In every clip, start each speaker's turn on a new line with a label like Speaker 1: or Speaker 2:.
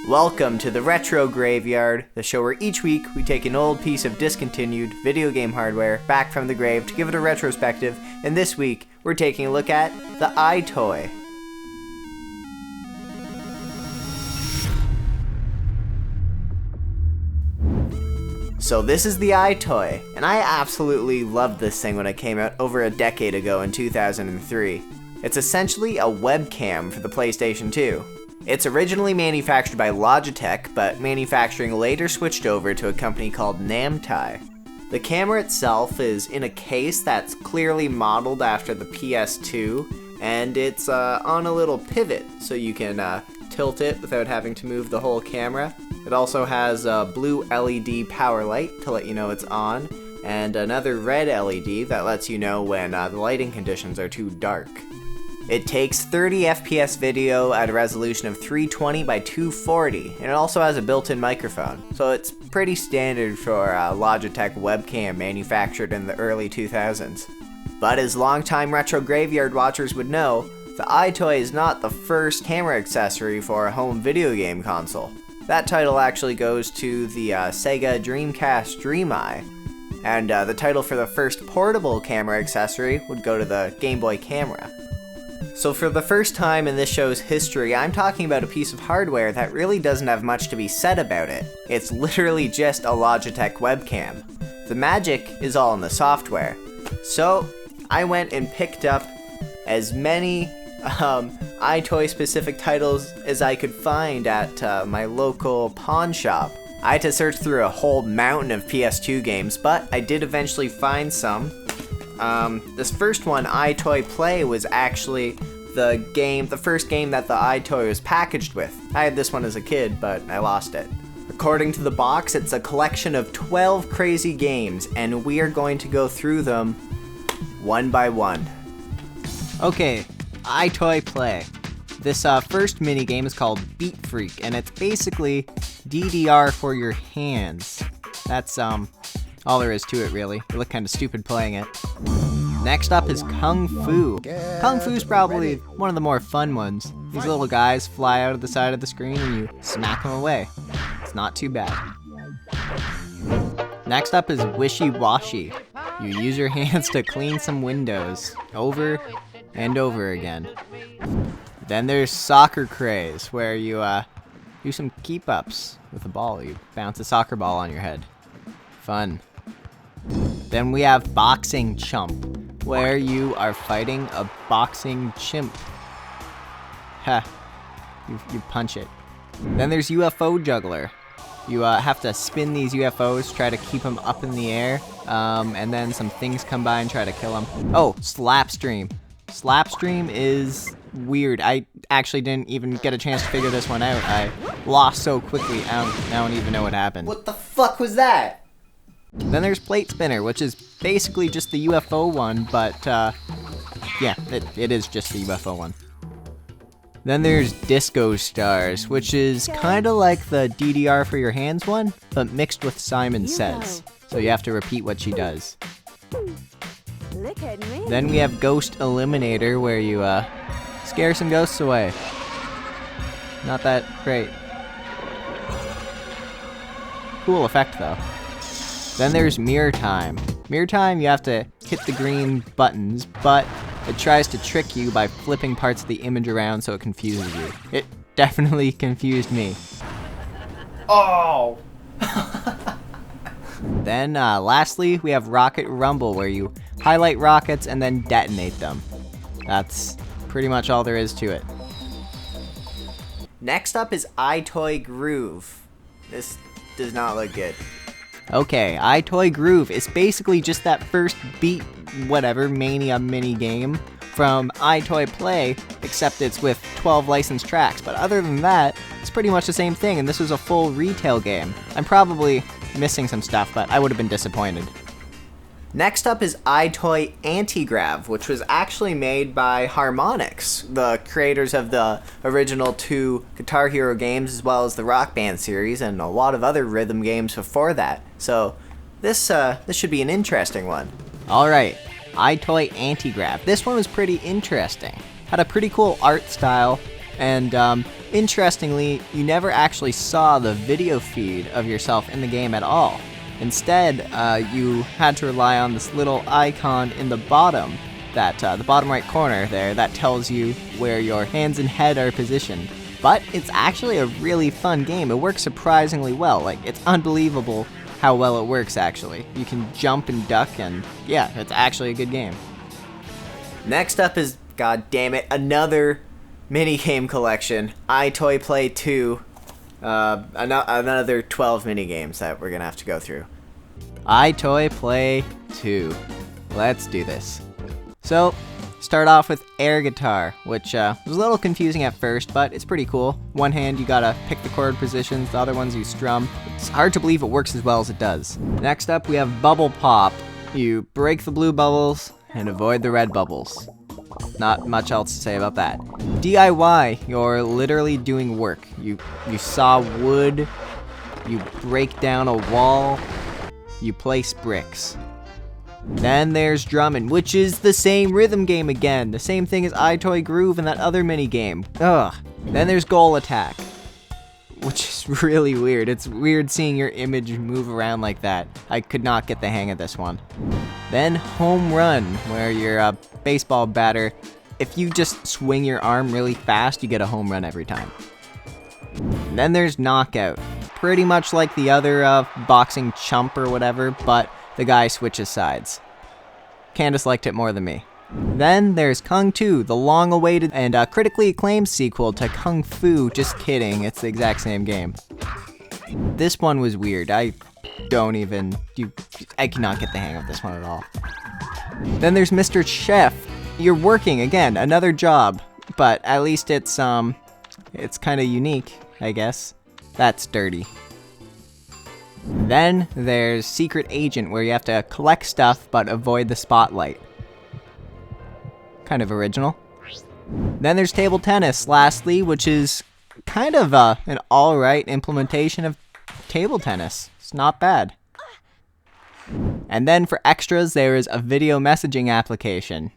Speaker 1: Welcome to the Retro Graveyard, the show where each week we take an old piece of discontinued video game hardware back from the grave to give it a retrospective, and this week we're taking a look at the EyeToy. So this is the EyeToy, and I absolutely loved this thing when it came out over a decade ago in 2003. It's essentially a webcam for the PlayStation 2. It's originally manufactured by Logitech, but manufacturing later switched over to a company called Namtai. The camera itself is in a case that's clearly modeled after the PS2, and it's on a little pivot, so you can tilt it without having to move the whole camera. It also has a blue LED power light to let you know it's on, and another red LED that lets you know when the lighting conditions are too dark. It takes 30 FPS video at a resolution of 320 by 240, and it also has a built-in microphone, so it's pretty standard for a Logitech webcam manufactured in the early 2000s. But as longtime Retro Graveyard watchers would know, the EyeToy is not the first camera accessory for a home video game console. That title actually goes to the Sega Dreamcast DreamEye, and the title for the first portable camera accessory would go to the Game Boy camera. So for the first time in this show's history, I'm talking about a piece of hardware that really doesn't have much to be said about it. It's literally just a Logitech webcam. The magic is all in the software. So I went and picked up as many EyeToy specific titles as I could find at my local pawn shop. I had to search through a whole mountain of PS2 games, but I did eventually find some. This first one, EyeToy Play, was actually the first game that the EyeToy was packaged with. I had this one as a kid, but I lost it. According to the box, it's a collection of 12 crazy games, and we are going to go through them one by one. Okay, EyeToy Play. This first minigame is called Beat Freak, and it's basically DDR for your hands. That's all there is to it, really. You look kind of stupid playing it. Next up is Kung Fu. Kung Fu's probably one of the more fun ones. These little guys fly out of the side of the screen and you smack them away. It's not too bad. Next up is Wishy Washy. You use your hands to clean some windows over and over again. Then there's Soccer Craze, where you do some keep-ups with a ball. You bounce a soccer ball on your head. Fun. Then we have Boxing Chump, where you are fighting a boxing chimp. Ha. You punch it. Then there's UFO Juggler. You have to spin these UFOs, try to keep them up in the air, and then some things come by and try to kill them. Oh, Slapstream. Slapstream is weird. I actually didn't even get a chance to figure this one out. I lost so quickly, I don't even know what happened. What the fuck was that?
Speaker 2: Then there's Plate Spinner, which is basically just the UFO one, but yeah, it is just the UFO one. Then there's Disco Stars, which is kind of like the DDR for your hands one, but mixed with Simon Says. So you have to repeat what she does.
Speaker 3: Look at me.
Speaker 2: Then we have Ghost Eliminator, where you scare some ghosts away. Not that great. Cool effect though. Then there's Mirror Time. Mirror Time, you have to hit the green buttons, but it tries to trick you by flipping parts of the image around so it confuses you. It definitely confused me.
Speaker 1: Oh!
Speaker 2: Then lastly, we have Rocket Rumble, where you highlight rockets and then detonate them. That's pretty much all there is to it.
Speaker 1: Next up is EyeToy Groove. This does not look good.
Speaker 2: Okay, EyeToy Groove is basically just that first Beat whatever Mania mini game from EyeToy Play, except it's with 12 licensed tracks. But other than that, it's pretty much the same thing, and this was a full retail game. I'm probably missing some stuff, but I would have been disappointed.
Speaker 1: Next up is EyeToy Anti-Grav, which was actually made by Harmonix, the creators of the original 2 Guitar Hero games, as well as the Rock Band series, and a lot of other rhythm games before that. So this should be an interesting one.
Speaker 2: Alright, EyeToy Anti-Grav. This one was pretty interesting. Had a pretty cool art style, And interestingly, you never actually saw the video feed of yourself in the game at all. Instead, you had to rely on this little icon in the bottom, the bottom right corner there, that tells you where your hands and head are positioned. But it's actually a really fun game. It works surprisingly well. Like, it's unbelievable how well it works, actually. You can jump and duck, and yeah, it's actually a good game.
Speaker 1: Next up is, god damn it, another minigame collection, EyeToy Play 2. Another 12 minigames that we're gonna have to go through.
Speaker 2: EyeToy Play 2. Let's do this. So, start off with air guitar, which was a little confusing at first, but it's pretty cool. One hand you gotta pick the chord positions, the other ones you strum. It's hard to believe it works as well as it does. Next up we have bubble pop. You break the blue bubbles and avoid the red bubbles. Not much else to say about that. DIY, you're literally doing work. You saw wood, you break down a wall, you place bricks. Then there's drumming, which is the same rhythm game again. The same thing as EyeToy Groove and that other mini game. Ugh. Then there's goal attack, which is really weird. It's weird seeing your image move around like that. I could not get the hang of this one. Then home run, where you're a baseball batter. If you just swing your arm really fast, you get a home run every time. And then there's knockout. Pretty much like the other boxing chump or whatever, but the guy switches sides. Candace liked it more than me. Then there's Kung 2, the long-awaited and critically acclaimed sequel to Kung Fu. Just kidding, it's the exact same game. This one was weird. I cannot get the hang of this one at all. Then there's Mr. Chef. You're working, again, another job, but at least it's kind of unique, I guess. That's dirty. Then there's Secret Agent, where you have to collect stuff but avoid the spotlight. Kind of original. Then there's Table Tennis, lastly, which is kind of an alright implementation of table tennis. It's not bad. And then for extras, there is a video messaging application.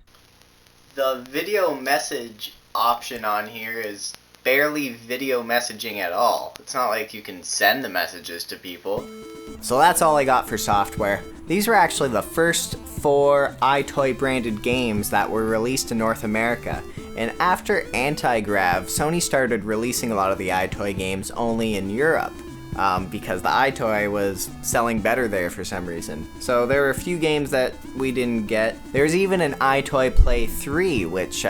Speaker 1: The video message option on here is barely video messaging at all. It's not like you can send the messages to people. So that's all I got for software. These were actually the first 4 EyeToy branded games that were released in North America. And after Anti-Grav, Sony started releasing a lot of the EyeToy games only in Europe. Because the EyeToy was selling better there for some reason. So there were a few games that we didn't get. There's even an EyeToy Play 3, which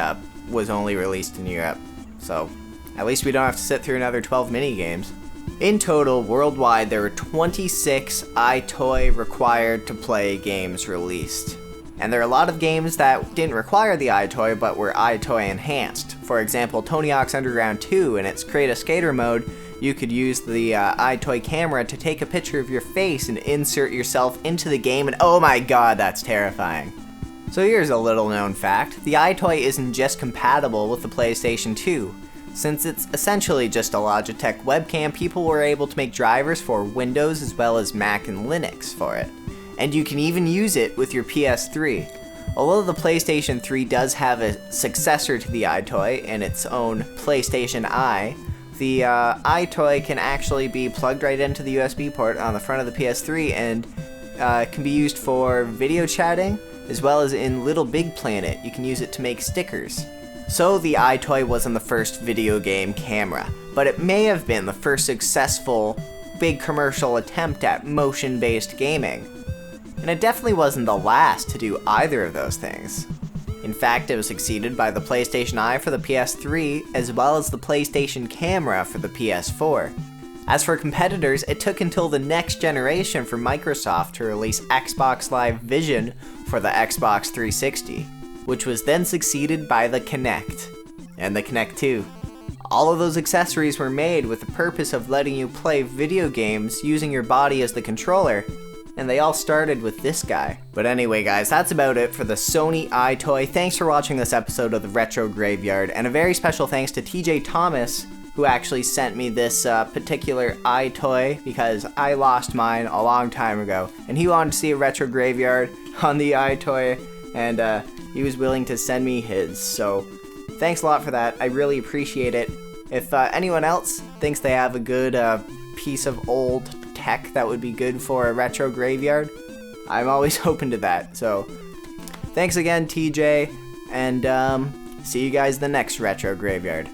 Speaker 1: was only released in Europe. So at least we don't have to sit through another 12 mini-games. In total, worldwide, there were 26 EyeToy required to play games released. And there are a lot of games that didn't require the EyeToy but were EyeToy enhanced. For example, Tony Hawk's Underground 2, in its Create a Skater mode, you could use the EyeToy camera to take a picture of your face and insert yourself into the game, and oh my god, that's terrifying. So here's a little known fact. The EyeToy isn't just compatible with the PlayStation 2. Since it's essentially just a Logitech webcam, people were able to make drivers for Windows as well as Mac and Linux for it. And you can even use it with your PS3. Although the PlayStation 3 does have a successor to the EyeToy and its own PlayStation Eye, the EyeToy can actually be plugged right into the USB port on the front of the PS3 and can be used for video chatting, as well as in Little Big Planet, you can use it to make stickers. So the EyeToy wasn't the first video game camera, but it may have been the first successful big commercial attempt at motion-based gaming. And it definitely wasn't the last to do either of those things. In fact, it was succeeded by the PlayStation Eye for the PS3, as well as the PlayStation Camera for the PS4. As for competitors, it took until the next generation for Microsoft to release Xbox Live Vision for the Xbox 360, which was then succeeded by the Kinect, and the Kinect 2. All of those accessories were made with the purpose of letting you play video games using your body as the controller, and they all started with this guy. But anyway guys, that's about it for the Sony EyeToy. Thanks for watching this episode of the Retro Graveyard, and a very special thanks to TJ Thomas, who actually sent me this particular EyeToy, because I lost mine a long time ago, and he wanted to see a Retro Graveyard on the EyeToy, and he was willing to send me his. So thanks a lot for that. I really appreciate it. If anyone else thinks they have a good piece of old tech that would be good for a retro graveyard, I'm always open to that. So thanks again, TJ, and see you guys the next retro graveyard.